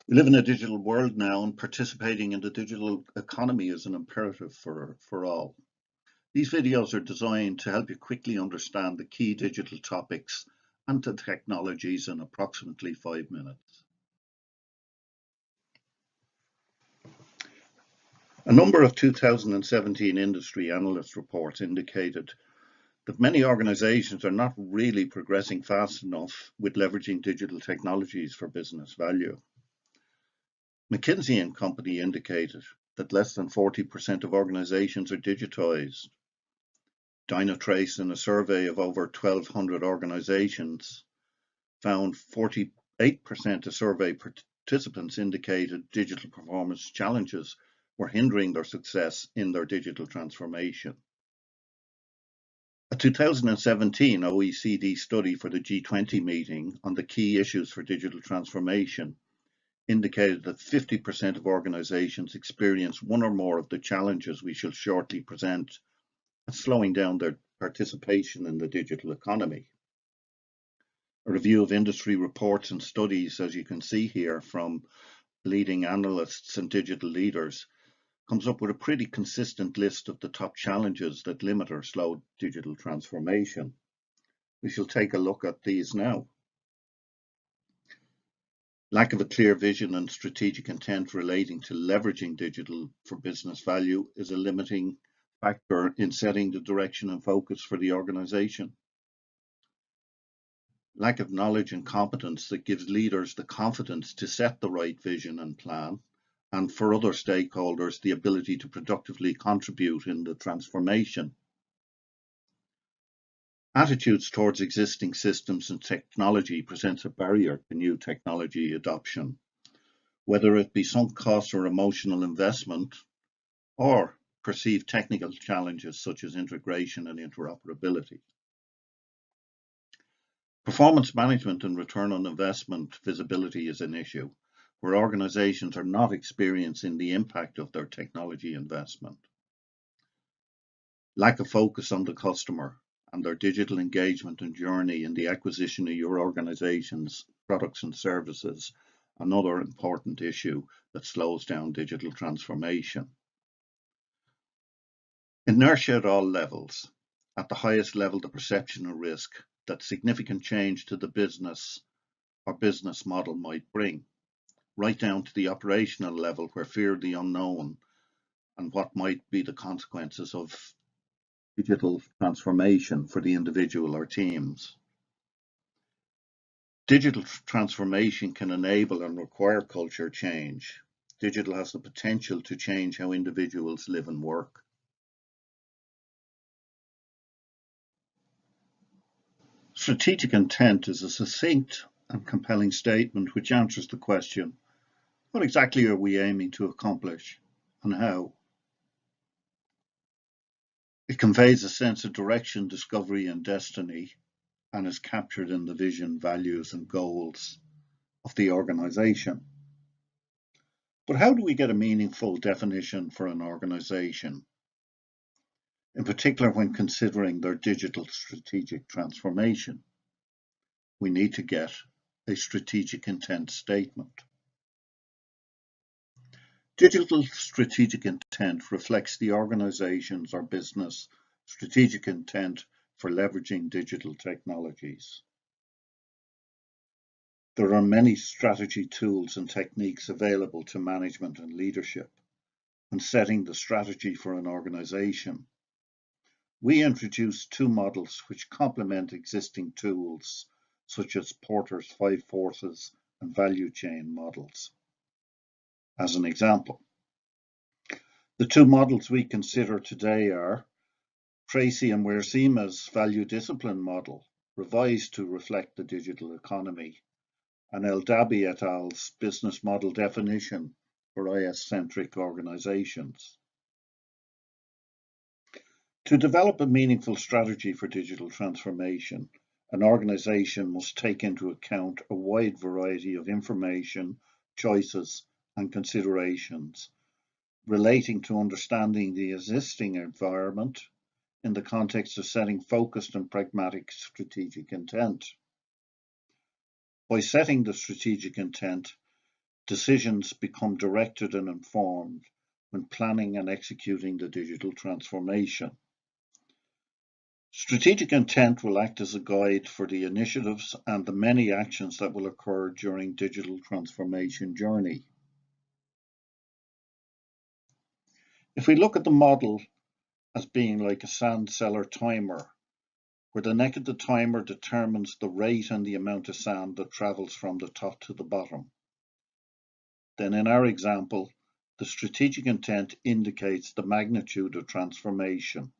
We live in a digital world now, and participating in the digital economy is an imperative for all. These videos are designed to help you quickly understand the key digital topics and the technologies in approximately 5 minutes. A number of 2017 industry analyst reports indicated that many organizations are not really progressing fast enough with leveraging digital technologies for business value. McKinsey and Company indicated that less than 40% of organizations are digitized. Dynatrace, in a survey of over 1,200 organizations, found 48% of survey participants indicated digital performance challenges were hindering their success in their digital transformation. A 2017 OECD study for the G20 meeting on the key issues for digital transformation indicated that 50% of organizations experience one or more of the challenges we shall shortly present, slowing down their participation in the digital economy. A review of industry reports and studies, as you can see here, from leading analysts and digital leaders, comes up with a pretty consistent list of the top challenges that limit or slow digital transformation. We shall take a look at these now. Lack of a clear vision and strategic intent relating to leveraging digital for business value is a limiting factor in setting the direction and focus for the organization. Lack of knowledge and competence that gives leaders the confidence to set the right vision and plan, and for other stakeholders the ability to productively contribute in the transformation. Attitudes towards existing systems and technology presents a barrier to new technology adoption, whether it be sunk cost or emotional investment, or perceived technical challenges such as integration and interoperability. Performance management and return on investment visibility is an issue, where organizations are not experiencing the impact of their technology investment. Lack of focus on the customer and their digital engagement and journey in the acquisition of your organization's products and services, another important issue that slows down digital transformation. Inertia at all levels. At the highest level, the perception of risk that significant change to the business or business model might bring, right down to the operational level where fear of the unknown and what might be the consequences of digital transformation for the individual or teams. Digital transformation can enable and require culture change. Digital has the potential to change how individuals live and work. Strategic intent is a succinct and compelling statement which answers the question, what exactly are we aiming to accomplish and how? It conveys a sense of direction, discovery, and destiny, and is captured in the vision, values, and goals of the organization. But how do we get a meaningful definition for an organization, in particular when considering their digital strategic transformation? We need to get a strategic intent statement. Digital strategic intent reflects the organization's or business strategic intent for leveraging digital technologies. There are many strategy tools and techniques available to management and leadership when setting the strategy for an organization. We introduce two models which complement existing tools, such as Porter's 5 forces and value chain models. As an example, the two models we consider today are Tracy and Weersima's value discipline model, revised to reflect the digital economy, and Eldabi et al.'s business model definition for IS-centric organizations. To develop a meaningful strategy for digital transformation, an organization must take into account a wide variety of information, choices, and considerations relating to understanding the existing environment in the context of setting focused and pragmatic strategic intent. By setting the strategic intent, decisions become directed and informed when planning and executing the digital transformation. Strategic intent will act as a guide for the initiatives and the many actions that will occur during digital transformation journey. If we look at the model as being like a sand cellar timer, where the neck of the timer determines the rate and the amount of sand that travels from the top to the bottom, then in our example, the strategic intent indicates the magnitude of transformation,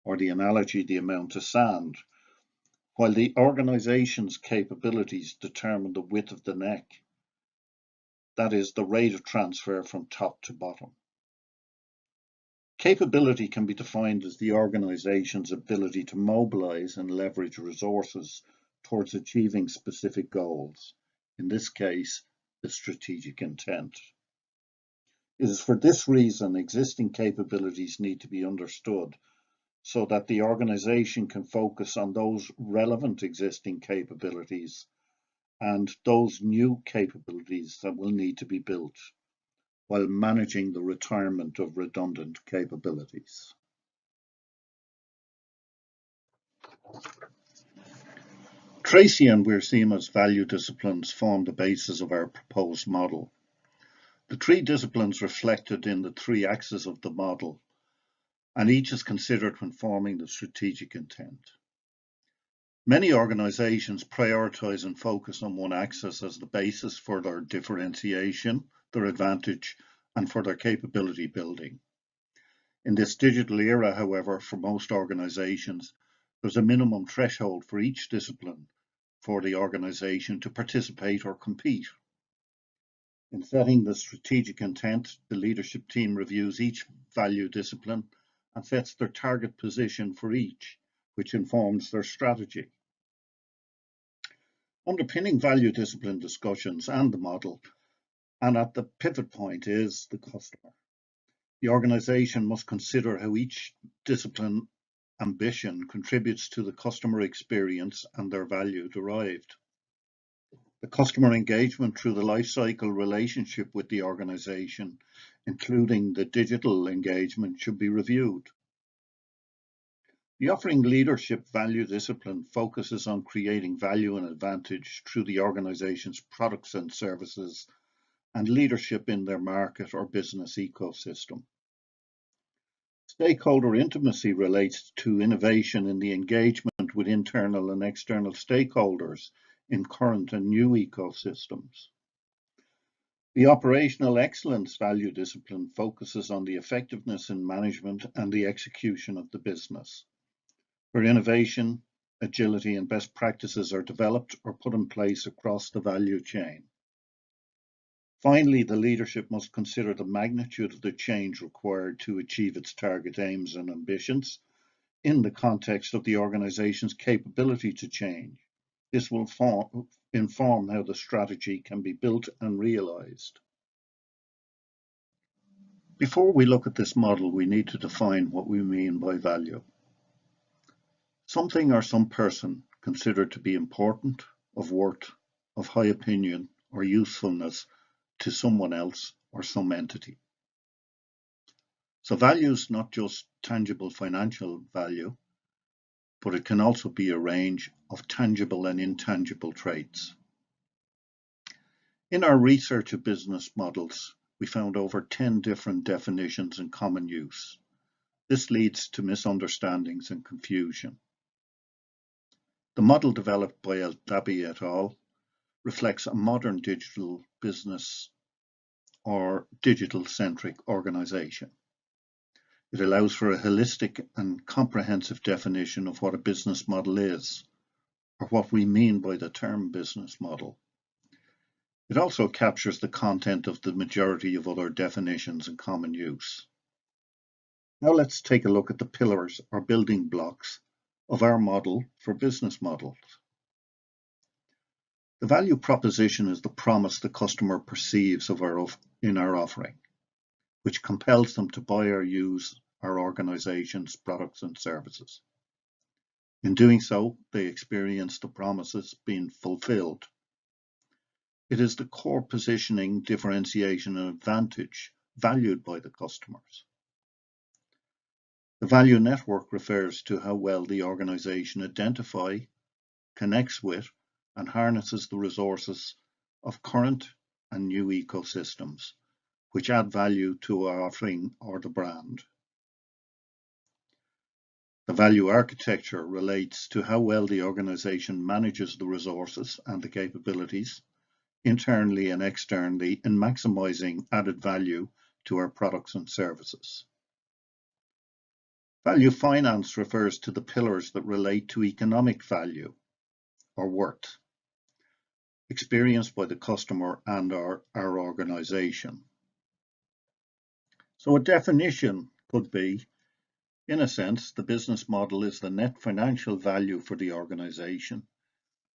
or the analogy, the amount of sand, while the organization's capabilities determine the width of the neck, that is, the rate of transfer from top to bottom. Capability can be defined as the organization's ability to mobilize and leverage resources towards achieving specific goals, in this case, the strategic intent. It is for this reason existing capabilities need to be understood so that the organization can focus on those relevant existing capabilities and those new capabilities that will need to be built, while managing the retirement of redundant capabilities. Tracy and Weersima's value disciplines form the basis of our proposed model. The three disciplines reflected in the three axes of the model, and each is considered when forming the strategic intent. Many organizations prioritize and focus on one axis as the basis for their differentiation, their advantage, and for their capability building. In this digital era, however, for most organizations, there's a minimum threshold for each discipline for the organization to participate or compete. In setting the strategic intent, the leadership team reviews each value discipline and sets their target position for each, which informs their strategy. Underpinning value discipline discussions and the model, and at the pivot point, is the customer. The organization must consider how each discipline ambition contributes to the customer experience and their value derived. The customer engagement through the life cycle relationship with the organization, including the digital engagement, should be reviewed. The offering leadership value discipline focuses on creating value and advantage through the organization's products and services and leadership in their market or business ecosystem. Stakeholder intimacy relates to innovation in the engagement with internal and external stakeholders in current and new ecosystems. The operational excellence value discipline focuses on the effectiveness in management and the execution of the business, where innovation, agility, and best practices are developed or put in place across the value chain. Finally, the leadership must consider the magnitude of the change required to achieve its target aims and ambitions in the context of the organization's capability to change. This will inform how the strategy can be built and realized. Before we look at this model, we need to define what we mean by value. Something or some person considered to be important, of worth, of high opinion, or usefulness to someone else or some entity. So value is not just tangible financial value, but it can also be a range of tangible and intangible traits. In our research of business models, we found over 10 different definitions in common use. This leads to misunderstandings and confusion. The model developed by El-Dabi et al. Reflects a modern digital business or digital-centric organization. It allows for a holistic and comprehensive definition of what a business model is, or what we mean by the term business model. It also captures the content of the majority of other definitions in common use. Now let's take a look at the pillars or building blocks of our model for business models. The value proposition is the promise the customer perceives in our offering, which compels them to buy or use our organization's products and services. In doing so, they experience the promises being fulfilled. It is the core positioning, differentiation and advantage valued by the customers. The value network refers to how well the organization identifies, connects with and harnesses the resources of current and new ecosystems, which add value to our offering or the brand. The value architecture relates to how well the organization manages the resources and the capabilities, internally and externally, in maximizing added value to our products and services. Value finance refers to the pillars that relate to economic value or worth, experienced by the customer and our organization. So a definition could be, in a sense, the business model is the net financial value for the organization,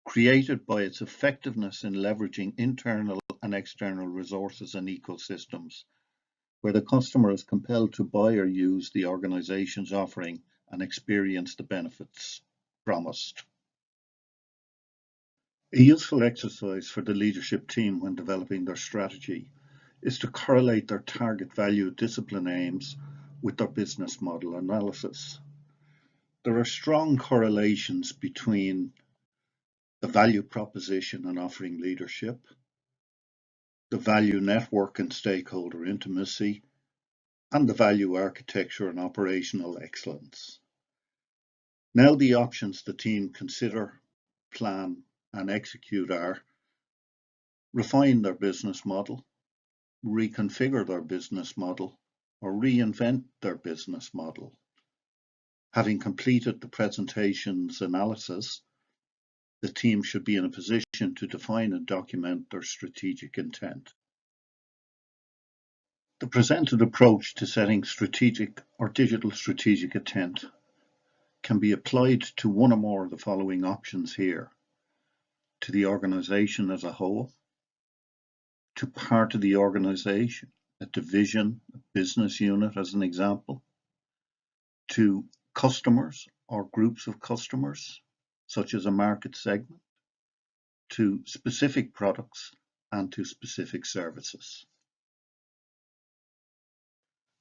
created by its effectiveness in leveraging internal and external resources and ecosystems, where the customer is compelled to buy or use the organization's offering and experience the benefits promised. A useful exercise for the leadership team when developing their strategy is to correlate their target value discipline aims with their business model analysis. There are strong correlations between the value proposition and offering leadership, the value network and stakeholder intimacy, and the value architecture and operational excellence. Now the options the team consider, plan, and execute are: refine their business model, reconfigure their business model, or reinvent their business model. Having completed the presentation's analysis, the team should be in a position to define and document their strategic intent. The presented approach to setting strategic or digital strategic intent can be applied to one or more of the following options here: to the organization as a whole, to part of the organization, a division, a business unit as an example, to customers or groups of customers, such as a market segment, to specific products, and to specific services.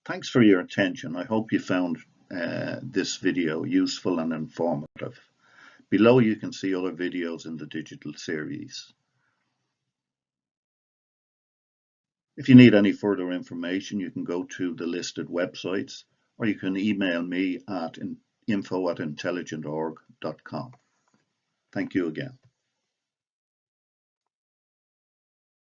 Thanks for your attention. I hope you found this video useful and informative. Below you can see other videos in the digital series. If you need any further information, you can go to the listed websites, or you can email me at info@intelligentorg.com. Thank you again.